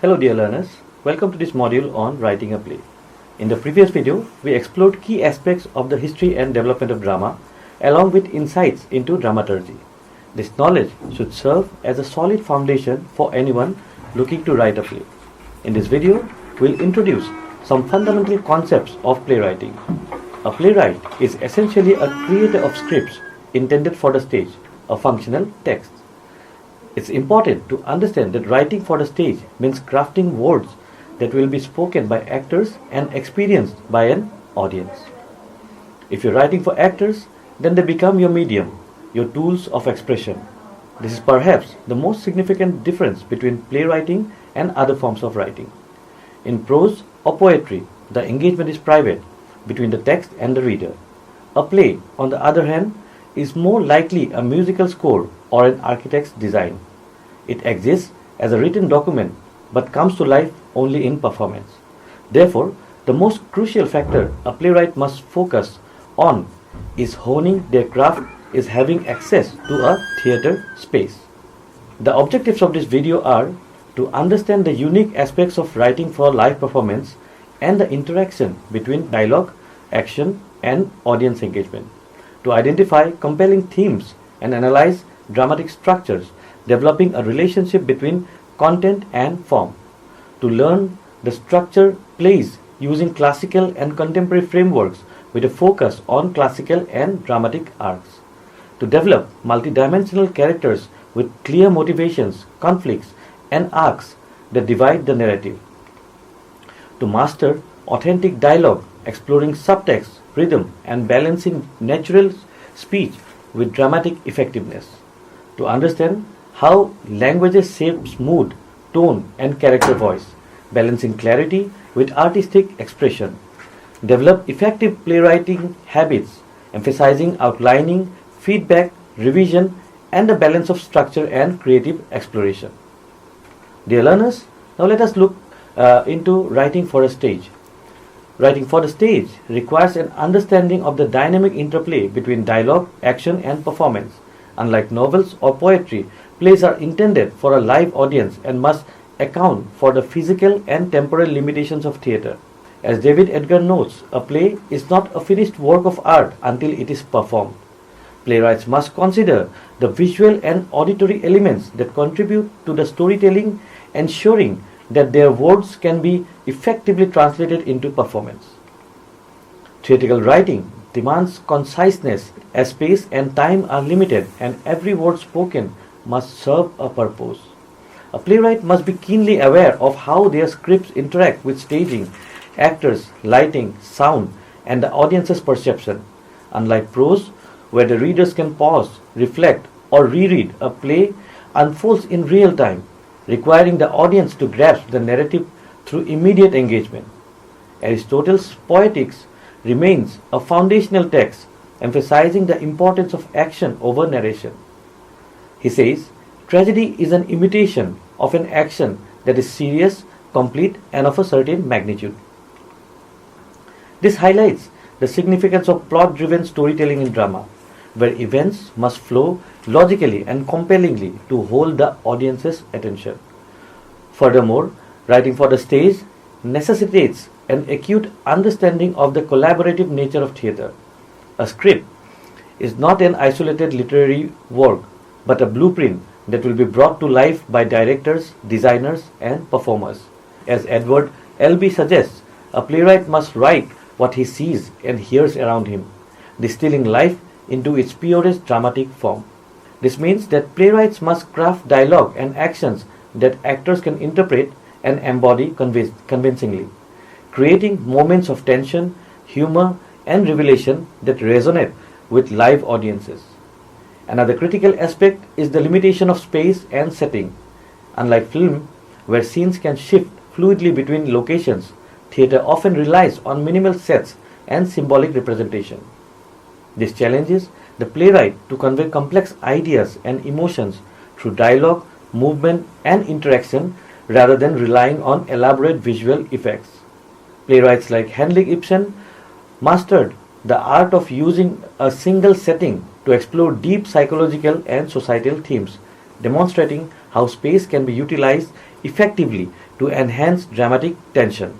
Hello dear learners, welcome to this module on writing a play. In the previous video, we explored key aspects of the history and development of drama along with insights into dramaturgy. This knowledge should serve as a solid foundation for anyone looking to write a play. In this video, we'll introduce some fundamental concepts of playwriting. A playwright is essentially a creator of scripts intended for the stage, a functional text. It's important to understand that writing for the stage means crafting words that will be spoken by actors and experienced by an audience. If you're writing for actors, then they become your medium, your tools of expression. This is perhaps the most significant difference between playwriting and other forms of writing. In prose or poetry, the engagement is private between the text and the reader. A play, on the other hand, is more likely a musical score or an architect's design. It exists as a written document but comes to life only in performance. Therefore, the most crucial factor a playwright must focus on is honing their craft, is having access to a theatre space. The objectives of this video are to understand the unique aspects of writing for live performance and the interaction between dialogue, action and audience engagement, to identify compelling themes and analyze dramatic structures, developing a relationship between content and form, to learn the structure plays using classical and contemporary frameworks with a focus on classical and dramatic arcs, to develop multidimensional characters with clear motivations, conflicts and arcs that divide the narrative, to master authentic dialogue, exploring subtext, rhythm and balancing natural speech with dramatic effectiveness, to understand how languages shapes mood, tone and character voice, balancing clarity with artistic expression, develop effective playwriting habits, emphasizing outlining, feedback, revision and the balance of structure and creative exploration. Dear learners, now let us look into writing for a stage. Writing for the stage requires an understanding of the dynamic interplay between dialogue, action and performance. Unlike novels or poetry, plays are intended for a live audience and must account for the physical and temporal limitations of theatre. As David Edgar notes, a play is not a finished work of art until it is performed. Playwrights must consider the visual and auditory elements that contribute to the storytelling, ensuring that their words can be effectively translated into performance. Theatrical writing demands conciseness as space and time are limited and every word spoken must serve a purpose. A playwright must be keenly aware of how their scripts interact with staging, actors, lighting, sound and the audience's perception. Unlike prose, where the readers can pause, reflect or reread, a play unfolds in real time, requiring the audience to grasp the narrative through immediate engagement. Aristotle's Poetics remains a foundational text, emphasizing the importance of action over narration. He says, tragedy is an imitation of an action that is serious, complete and of a certain magnitude. This highlights the significance of plot-driven storytelling in drama, where events must flow logically and compellingly to hold the audience's attention. Furthermore, writing for the stage necessitates an acute understanding of the collaborative nature of theatre. A script is not an isolated literary work, but a blueprint that will be brought to life by directors, designers and performers. As Edward Albee suggests, a playwright must write what he sees and hears around him, distilling life into its purest dramatic form. This means that playwrights must craft dialogue and actions that actors can interpret and embody convincingly, creating moments of tension, humor and revelation that resonate with live audiences. Another critical aspect is the limitation of space and setting. Unlike film, where scenes can shift fluidly between locations, theatre often relies on minimal sets and symbolic representation. This challenges the playwright to convey complex ideas and emotions through dialogue, movement and interaction rather than relying on elaborate visual effects. Playwrights like Henrik Ibsen mastered the art of using a single setting to explore deep psychological and societal themes demonstrating how space can be utilized effectively to enhance dramatic tension.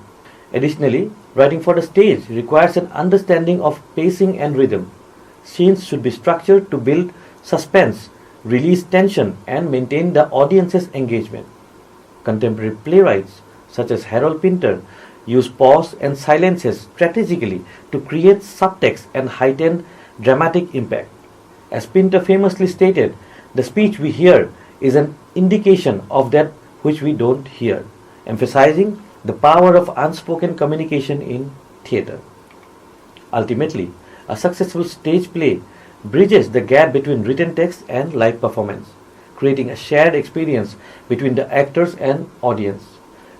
Additionally, writing for the stage requires an understanding of pacing and rhythm. Scenes should be structured to build suspense, release tension, and maintain the audience's engagement. Contemporary playwrights, such as Harold Pinter, use pause and silences strategically to create subtext and heighten dramatic impact. As Pinter famously stated, the speech we hear is an indication of that which we don't hear, emphasizing the power of unspoken communication in theatre. Ultimately, a successful stage play bridges the gap between written text and live performance, creating a shared experience between the actors and audience.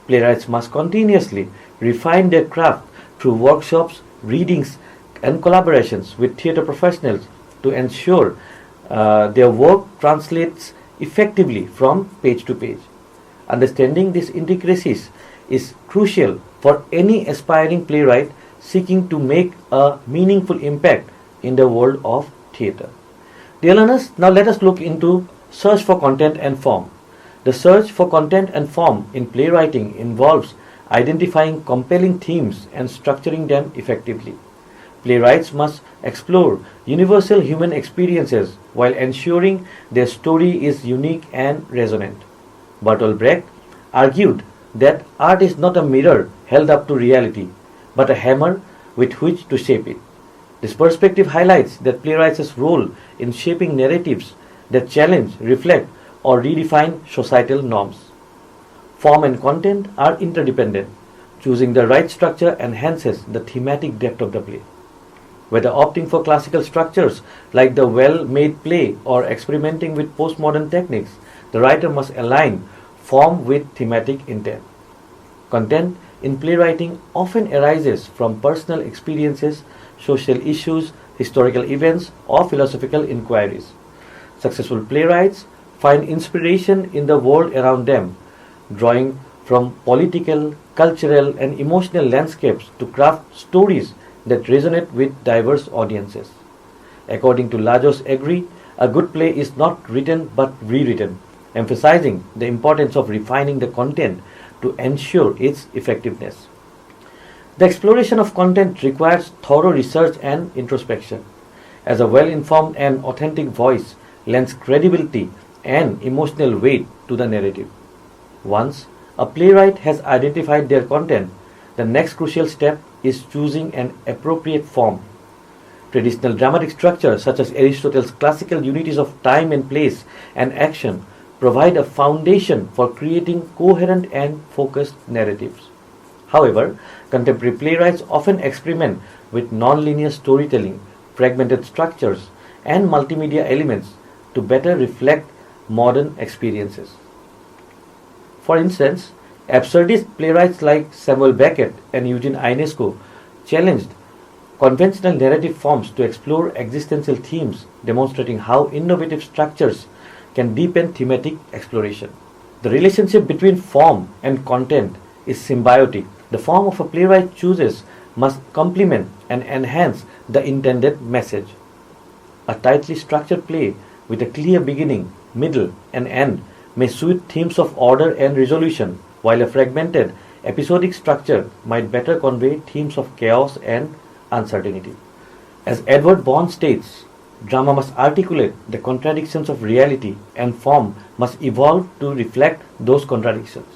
Playwrights must continuously refine their craft through workshops, readings, and collaborations with theatre professionals to ensure their work translates effectively from page to page. Understanding these intricacies is crucial for any aspiring playwright seeking to make a meaningful impact in the world of theatre. Dear learners, now let us look into search for content and form. The search for content and form in playwriting involves identifying compelling themes and structuring them effectively. Playwrights must explore universal human experiences while ensuring their story is unique and resonant. Bertolt Brecht argued that art is not a mirror held up to reality, but a hammer with which to shape it. This perspective highlights that playwrights' role in shaping narratives that challenge, reflect, or redefine societal norms. Form and content are interdependent. Choosing the right structure enhances the thematic depth of the play. Whether opting for classical structures like the well-made play or experimenting with postmodern techniques, the writer must align form with thematic intent. Content in playwriting often arises from personal experiences, social issues, historical events, or philosophical inquiries. Successful playwrights find inspiration in the world around them, drawing from political, cultural, and emotional landscapes to craft stories that resonate with diverse audiences. According to Lajos Egri, a good play is not written but rewritten, emphasizing the importance of refining the content to ensure its effectiveness. The exploration of content requires thorough research and introspection, as a well-informed and authentic voice lends credibility and emotional weight to the narrative. Once a playwright has identified their content, the next crucial step is choosing an appropriate form. Traditional dramatic structures such as Aristotle's classical unities of time and place and action provide a foundation for creating coherent and focused narratives. However, contemporary playwrights often experiment with non-linear storytelling, fragmented structures, and multimedia elements to better reflect modern experiences. For instance, absurdist playwrights like Samuel Beckett and Eugene Ionesco challenged conventional narrative forms to explore existential themes, demonstrating how innovative structures can deepen thematic exploration. The relationship between form and content is symbiotic. The form of a playwright chooses must complement and enhance the intended message. A tightly structured play with a clear beginning, middle, and end may suit themes of order and resolution, while a fragmented, episodic structure might better convey themes of chaos and uncertainty. As Edward Bond states, drama must articulate the contradictions of reality and form must evolve to reflect those contradictions.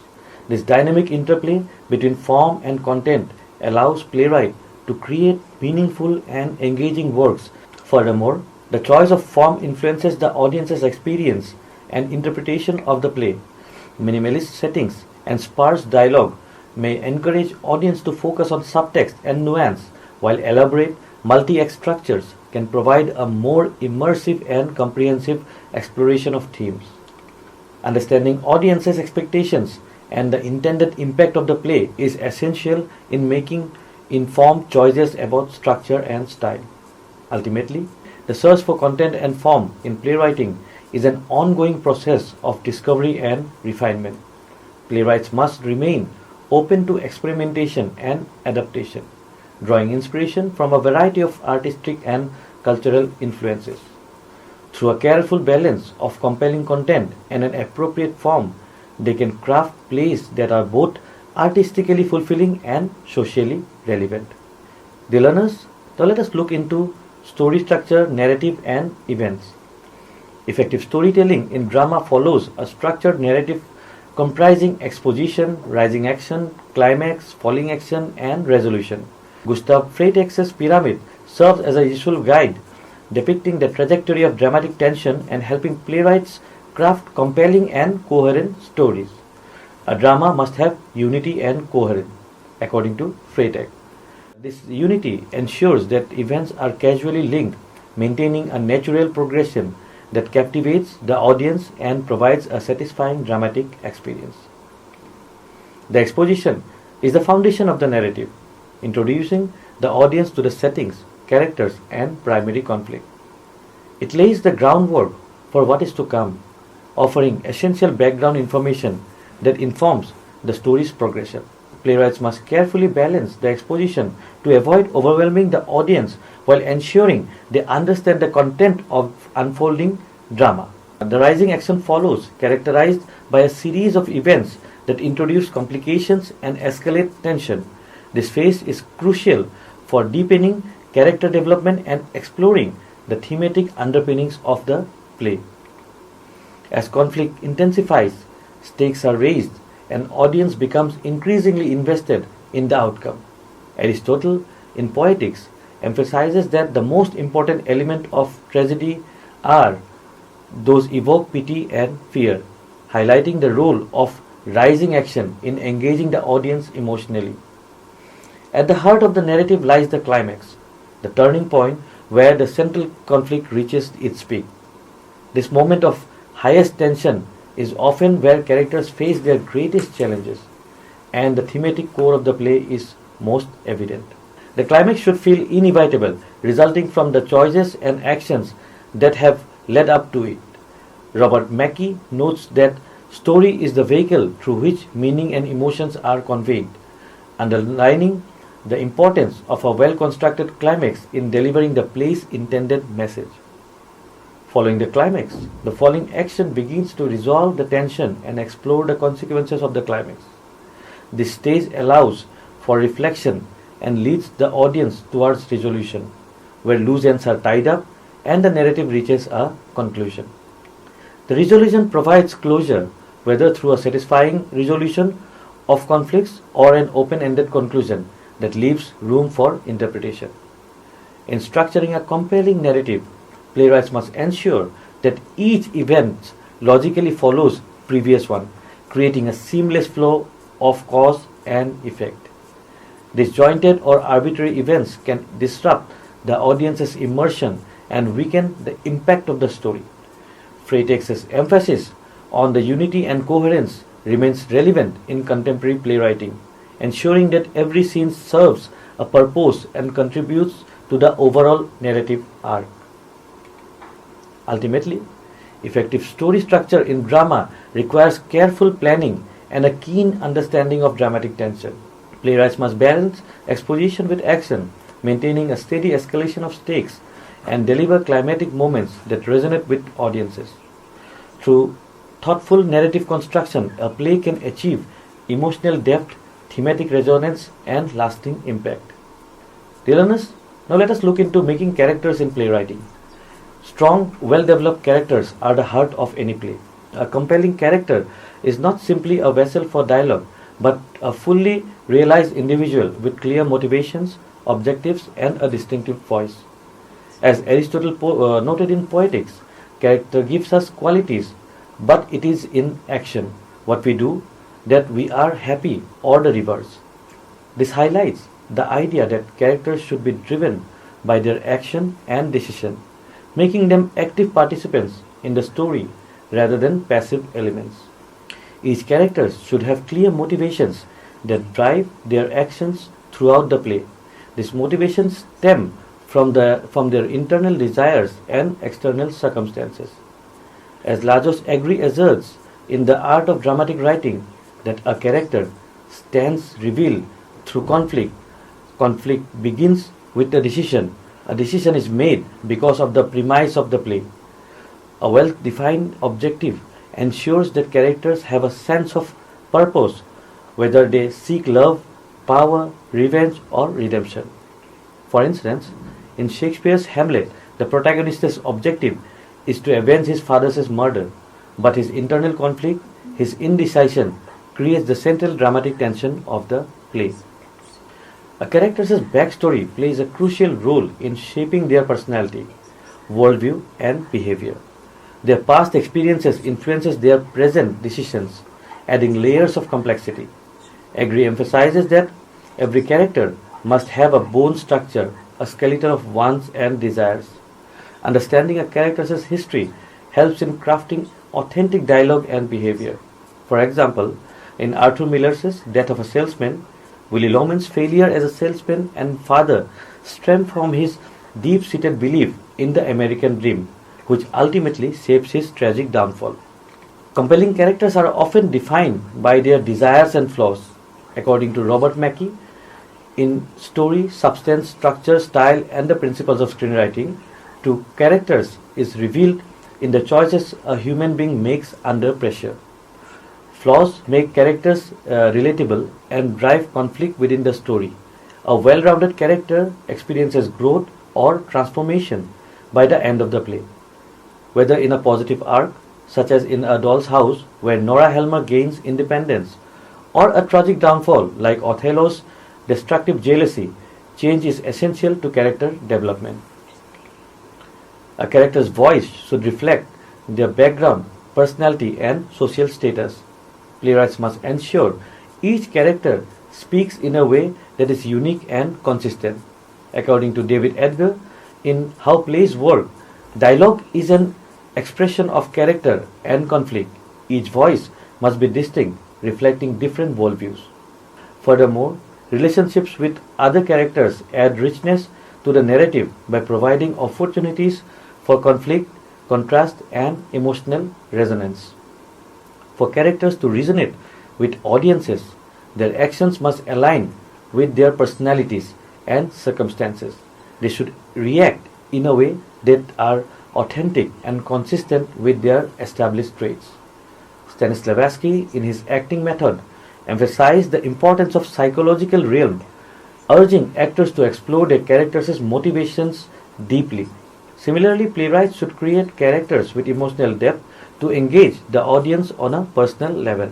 This dynamic interplay between form and content allows playwright to create meaningful and engaging works. Furthermore, the choice of form influences the audience's experience and interpretation of the play. Minimalist settings and sparse dialogue may encourage audience to focus on subtext and nuance, while elaborate multi-act structures can provide a more immersive and comprehensive exploration of themes. Understanding audiences' expectations and the intended impact of the play is essential in making informed choices about structure and style. Ultimately, the search for content and form in playwriting is an ongoing process of discovery and refinement. Playwrights must remain open to experimentation and adaptation, drawing inspiration from a variety of artistic and cultural influences. Through a careful balance of compelling content and an appropriate form, they can craft plays that are both artistically fulfilling and socially relevant. Dear learners, now let us look into story structure, narrative, and events. Effective storytelling in drama follows a structured narrative comprising exposition, rising action, climax, falling action, and resolution. Gustav Freytex's pyramid serves as a useful guide depicting the trajectory of dramatic tension and helping playwrights craft compelling and coherent stories. A drama must have unity and coherence, according to Freytag. This unity ensures that events are casually linked, maintaining a natural progression that captivates the audience and provides a satisfying dramatic experience. The exposition is the foundation of the narrative, introducing the audience to the settings, characters, and primary conflict. It lays the groundwork for what is to come, offering essential background information that informs the story's progression. Playwrights must carefully balance the exposition to avoid overwhelming the audience while ensuring they understand the content of unfolding drama. The rising action follows, characterized by a series of events that introduce complications and escalate tension. This phase is crucial for deepening character development and exploring the thematic underpinnings of the play. As conflict intensifies, stakes are raised, and audience becomes increasingly invested in the outcome. Aristotle, in Poetics, emphasizes that the most important element of tragedy are those evoke pity and fear, highlighting the role of rising action in engaging the audience emotionally. At the heart of the narrative lies the climax, the turning point where the central conflict reaches its peak. This moment of highest tension is often where characters face their greatest challenges, and the thematic core of the play is most evident. The climax should feel inevitable, resulting from the choices and actions that have led up to it. Robert Mackey notes that story is the vehicle through which meaning and emotions are conveyed, underlining the importance of a well-constructed climax in delivering the play's intended message. Following the climax, the following action begins to resolve the tension and explore the consequences of the climax. This stage allows for reflection and leads the audience towards resolution, where loose ends are tied up and the narrative reaches a conclusion. The resolution provides closure, whether through a satisfying resolution of conflicts or an open-ended conclusion that leaves room for interpretation. In structuring a compelling narrative, playwrights must ensure that each event logically follows previous one, creating a seamless flow of cause and effect. Disjointed or arbitrary events can disrupt the audience's immersion and weaken the impact of the story. Freytex's emphasis on the unity and coherence remains relevant in contemporary playwriting, ensuring that every scene serves a purpose and contributes to the overall narrative arc. Ultimately, effective story structure in drama requires careful planning and a keen understanding of dramatic tension. Playwrights must balance exposition with action, maintaining a steady escalation of stakes and deliver climatic moments that resonate with audiences. Through thoughtful narrative construction, a play can achieve emotional depth, thematic resonance, and lasting impact. Dear learners, now let us look into making characters in playwriting. Strong, well-developed characters are the heart of any play. A compelling character is not simply a vessel for dialogue, but a fully realized individual with clear motivations, objectives, and a distinctive voice. As Aristotle noted in Poetics, character gives us qualities, but it is in action, what we do, that we are happy, or the reverse. This highlights the idea that characters should be driven by their action and decision, making them active participants in the story rather than passive elements. Each character should have clear motivations that drive their actions throughout the play. These motivations stem from their internal desires and external circumstances. As Lajos Agri asserts in The Art of Dramatic Writing, that a character stands revealed through conflict. Conflict begins with a decision. A decision is made because of the premise of the play. A well-defined objective ensures that characters have a sense of purpose, whether they seek love, power, revenge, or redemption. For instance, in Shakespeare's Hamlet, the protagonist's objective is to avenge his father's murder, but his internal conflict, his indecision, creates the central dramatic tension of the play. A character's backstory plays a crucial role in shaping their personality, worldview, and behavior. Their past experiences influences their present decisions, adding layers of complexity. Agree emphasizes that every character must have a bone structure, a skeleton of wants and desires. Understanding a character's history helps in crafting authentic dialogue and behavior. For example, in Arthur Miller's Death of a Salesman, Willy Loman's failure as a salesman and father stem from his deep-seated belief in the American dream, which ultimately shapes his tragic downfall. Compelling characters are often defined by their desires and flaws. According to Robert Mackey, in story, substance, structure, style, and the principles of screenwriting, to characters is revealed in the choices a human being makes under pressure. Flaws make characters relatable and drive conflict within the story. A well-rounded character experiences growth or transformation by the end of the play. Whether in a positive arc, such as in A Doll's House, where Nora Helmer gains independence, or a tragic downfall like Othello's destructive jealousy, change is essential to character development. A character's voice should reflect their background, personality, and social status. Playwrights must ensure each character speaks in a way that is unique and consistent. According to David Edgar, in How Plays Work, dialogue is an expression of character and conflict. Each voice must be distinct, reflecting different worldviews. Furthermore, relationships with other characters add richness to the narrative by providing opportunities for conflict, contrast, and emotional resonance. For characters to resonate with audiences, their actions must align with their personalities and circumstances. They should react in a way that are authentic and consistent with their established traits. Stanislavski, in his acting method, emphasized the importance of psychological realm, urging actors to explore their characters' motivations deeply. Similarly, playwrights should create characters with emotional depth to engage the audience on a personal level.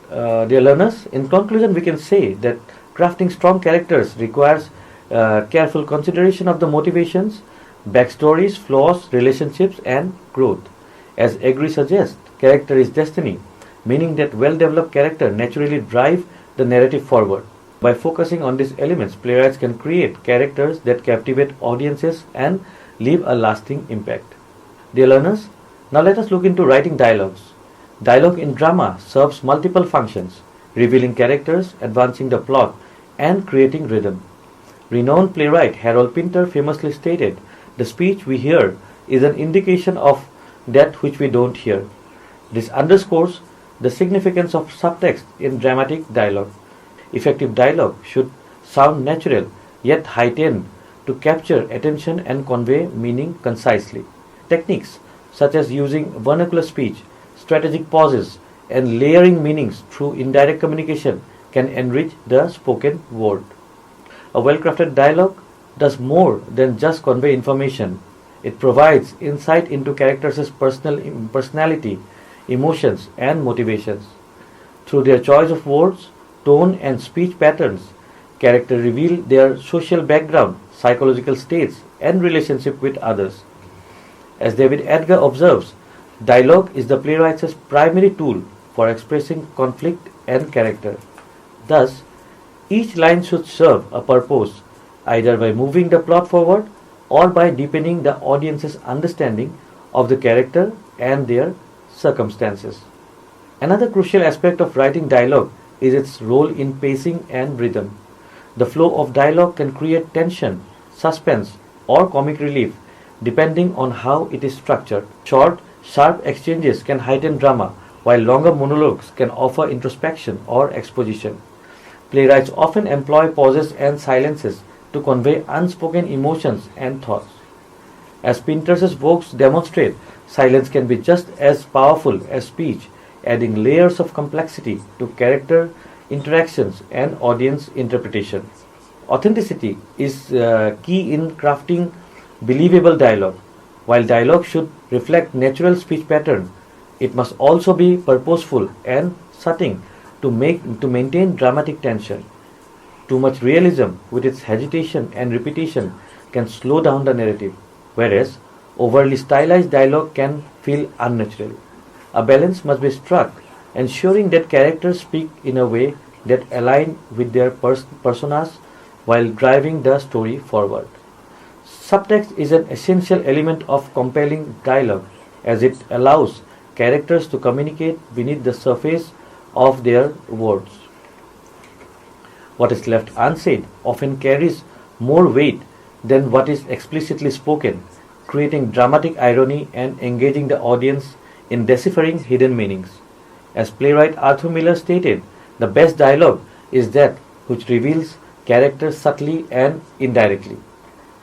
Dear learners, in conclusion, we can say that crafting strong characters requires careful consideration of the motivations, backstories, flaws, relationships, and growth. As Agree suggests, character is destiny, meaning that well-developed character naturally drive the narrative forward. By focusing on these elements, playwrights can create characters that captivate audiences and leave a lasting impact. Dear learners, now let us look into writing dialogues. Dialogue in drama serves multiple functions, revealing characters, advancing the plot, and creating rhythm. Renowned playwright Harold Pinter famously stated, "The speech we hear is an indication of that which we don't hear." This underscores the significance of subtext in dramatic dialogue. Effective dialogue should sound natural yet heightened to capture attention and convey meaning concisely. Techniques such as using vernacular speech, strategic pauses, and layering meanings through indirect communication can enrich the spoken word. A well-crafted dialogue does more than just convey information. It provides insight into characters' personality, emotions, and motivations. Through their choice of words, tone, and speech patterns, characters reveal their social background, psychological states, and relationship with others. As David Edgar observes, dialogue is the playwright's primary tool for expressing conflict and character. Thus, each line should serve a purpose, either by moving the plot forward or by deepening the audience's understanding of the character and their circumstances. Another crucial aspect of writing dialogue is its role in pacing and rhythm. The flow of dialogue can create tension, suspense, or comic relief depending on how it is structured. Short, sharp exchanges can heighten drama, while longer monologues can offer introspection or exposition. Playwrights often employ pauses and silences to convey unspoken emotions and thoughts. As Pinter's works demonstrate, silence can be just as powerful as speech, adding layers of complexity to character interactions and audience interpretation. Authenticity is key in crafting believable dialogue. While dialogue should reflect natural speech pattern, it must also be purposeful and subtle to maintain dramatic tension. Too much realism, with its hesitation and repetition, can slow down the narrative, whereas overly stylized dialogue can feel unnatural. A balance must be struck, ensuring that characters speak in a way that align with their personas while driving the story forward. Subtext is an essential element of compelling dialogue as it allows characters to communicate beneath the surface of their words. What is left unsaid often carries more weight than what is explicitly spoken, creating dramatic irony and engaging the audience in deciphering hidden meanings. As playwright Arthur Miller stated, the best dialogue is that which reveals characters subtly and indirectly.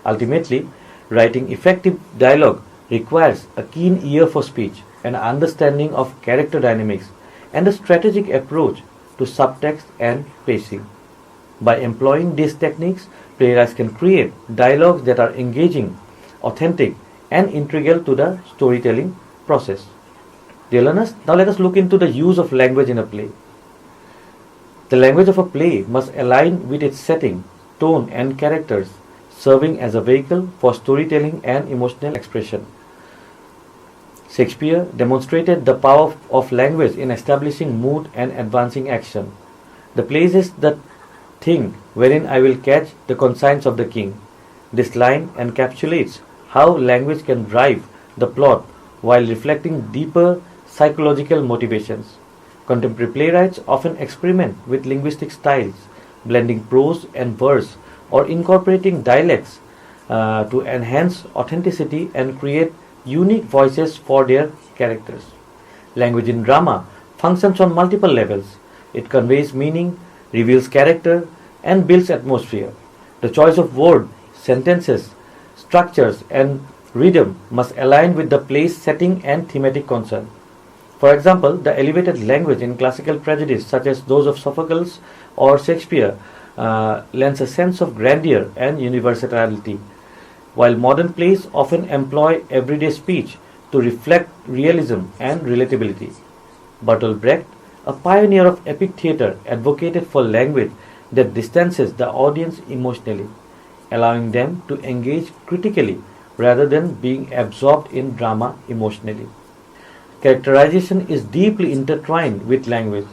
Ultimately, writing effective dialogue requires a keen ear for speech, an understanding of character dynamics, and a strategic approach to subtext and pacing. By employing these techniques, playwrights can create dialogues that are engaging, authentic, and integral to the storytelling process. Dear learners, now let us look into the use of language in a play. The language of a play must align with its setting, tone, and characters, serving as a vehicle for storytelling and emotional expression. Shakespeare demonstrated the power of language in establishing mood and advancing action. The play is the thing wherein I will catch the conscience of the king. This line encapsulates how language can drive the plot while reflecting deeper psychological motivations. Contemporary playwrights often experiment with linguistic styles, blending prose and verse or incorporating dialects to enhance authenticity and create unique voices for their characters. Language in drama functions on multiple levels. It conveys meaning, reveals character, and builds atmosphere. The choice of words, sentences, structures, and rhythm must align with the play's setting and thematic concern. For example, the elevated language in classical tragedies such as those of Sophocles or Shakespeare lends a sense of grandeur and universality, while modern plays often employ everyday speech to reflect realism and relatability. Bertolt Brecht, a pioneer of epic theatre, advocated for language that distances the audience emotionally, allowing them to engage critically rather than being absorbed in drama emotionally. Characterization is deeply intertwined with language.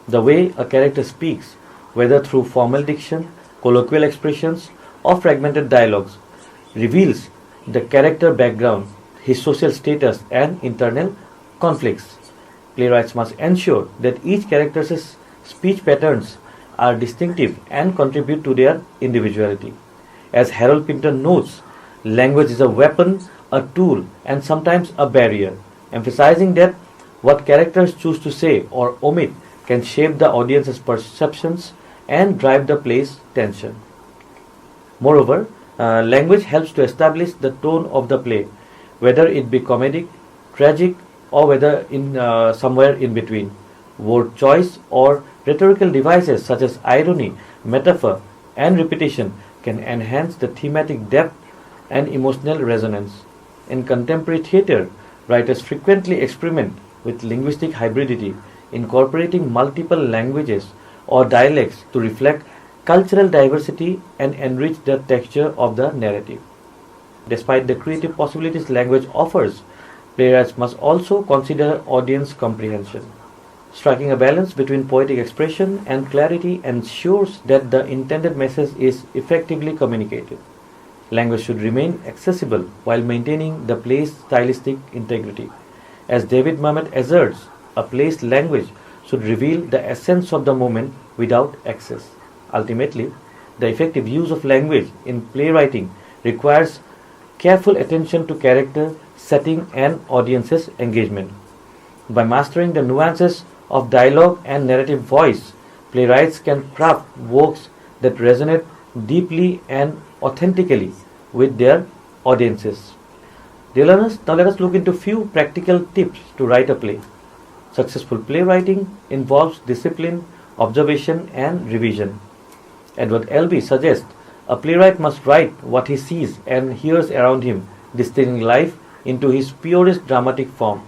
The way a character speaks, whether through formal diction, colloquial expressions, or fragmented dialogues, reveals the character background, his social status, and internal conflicts. Playwrights must ensure that each character's speech patterns are distinctive and contribute to their individuality. As Harold Pinter notes, language is a weapon, a tool, and sometimes a barrier, emphasizing that what characters choose to say or omit can shape the audience's perceptions and drive the play's tension. Moreover, language helps to establish the tone of the play, whether it be comedic, tragic, or whether in somewhere in between. Word choice or rhetorical devices such as irony, metaphor, and repetition can enhance the thematic depth and emotional resonance. In contemporary theatre, writers frequently experiment with linguistic hybridity, incorporating multiple languages or dialects to reflect cultural diversity and enrich the texture of the narrative. Despite the creative possibilities language offers, playwrights must also consider audience comprehension. Striking a balance between poetic expression and clarity ensures that the intended message is effectively communicated. Language should remain accessible while maintaining the play's stylistic integrity. As David Mamet asserts, a play's language should reveal the essence of the moment without excess. Ultimately, the effective use of language in playwriting requires careful attention to character, setting, and audience's engagement. By mastering the nuances of dialogue and narrative voice, playwrights can craft works that resonate deeply and authentically with their audiences. Dear learners, now let us look into few practical tips to write a play. Successful playwriting involves discipline, observation and revision. Edward Albee suggests a playwright must write what he sees and hears around him, distilling life into his purest dramatic form.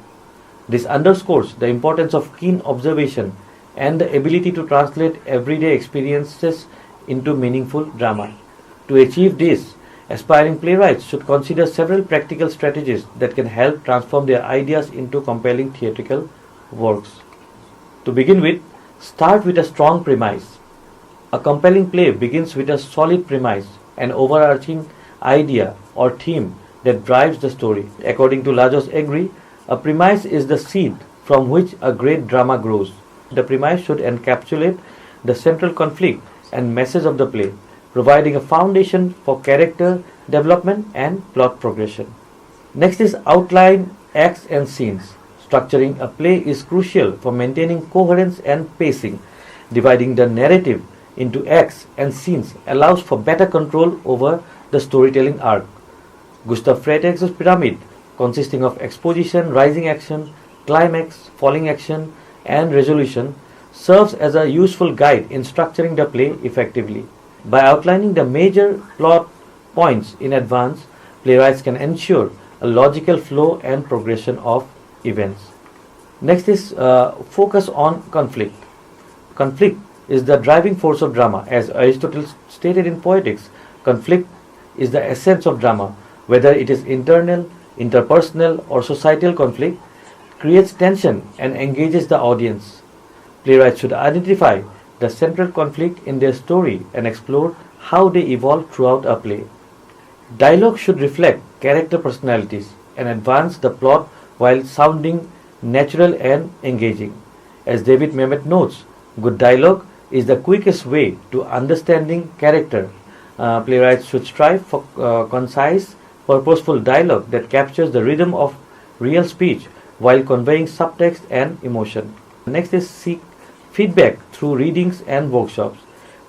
This underscores the importance of keen observation and the ability to translate everyday experiences into meaningful drama. To achieve this, aspiring playwrights should consider several practical strategies that can help transform their ideas into compelling theatrical works. To begin with, start with a strong premise. A compelling play begins with a solid premise, an overarching idea or theme that drives the story. According to Lajos Egri, a premise is the seed from which a great drama grows. The premise should encapsulate the central conflict and message of the play, providing a foundation for character development and plot progression. Next is outline, acts and scenes. Structuring a play is crucial for maintaining coherence and pacing. Dividing the narrative into acts and scenes allows for better control over the storytelling arc. Gustav Freytag's pyramid, consisting of exposition, rising action, climax, falling action, and resolution, serves as a useful guide in structuring the play effectively. By outlining the major plot points in advance, playwrights can ensure a logical flow and progression of events. Next is focus on conflict. Conflict is the driving force of drama. As Aristotle stated in Poetics, conflict is the essence of drama. Whether it is internal, interpersonal, or societal conflict, creates tension and engages the audience. Playwrights should identify the central conflict in their story and explore how they evolve throughout a play. Dialogue should reflect character personalities and advance the plot while sounding natural and engaging. As David Mamet notes, good dialogue is the quickest way to understanding character. Playwrights should strive for concise, purposeful dialogue that captures the rhythm of real speech while conveying subtext and emotion. Next is seek feedback through readings and workshops.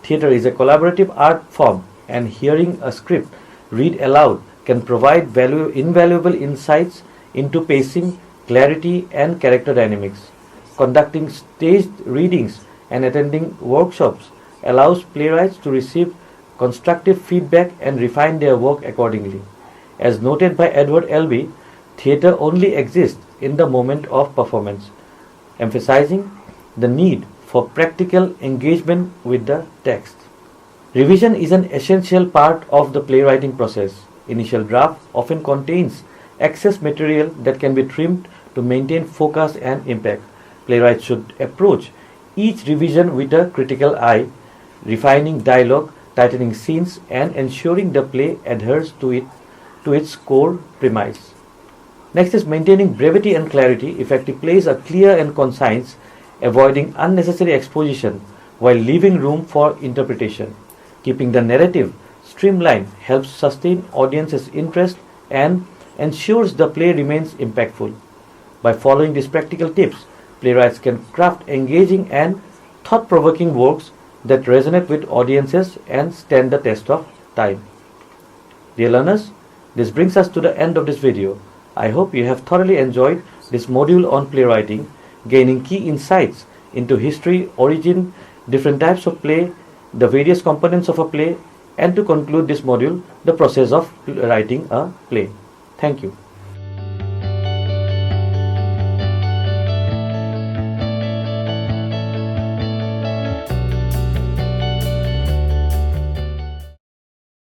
Theatre is a collaborative art form, and hearing a script read aloud can provide invaluable insights into pacing, clarity, and character dynamics. Conducting staged readings and attending workshops allows playwrights to receive constructive feedback and refine their work accordingly. As noted by Edward Albee, theatre only exists in the moment of performance, emphasizing the need for practical engagement with the text. Revision is an essential part of the playwriting process. Initial draft often contains excess material that can be trimmed to maintain focus and impact. Playwrights should approach each revision with a critical eye, refining dialogue, tightening scenes, and ensuring the play adheres to its core premise. Next is maintaining brevity and clarity. Effective plays are clear and concise, avoiding unnecessary exposition while leaving room for interpretation. Keeping the narrative streamlined helps sustain audience's interest and ensures the play remains impactful. By following these practical tips, playwrights can craft engaging and thought-provoking works that resonate with audiences and stand the test of time. Dear learners, this brings us to the end of this video. I hope you have thoroughly enjoyed this module on playwriting, gaining key insights into history, origin, different types of play, the various components of a play, and to conclude this module, the process of writing a play. Thank you.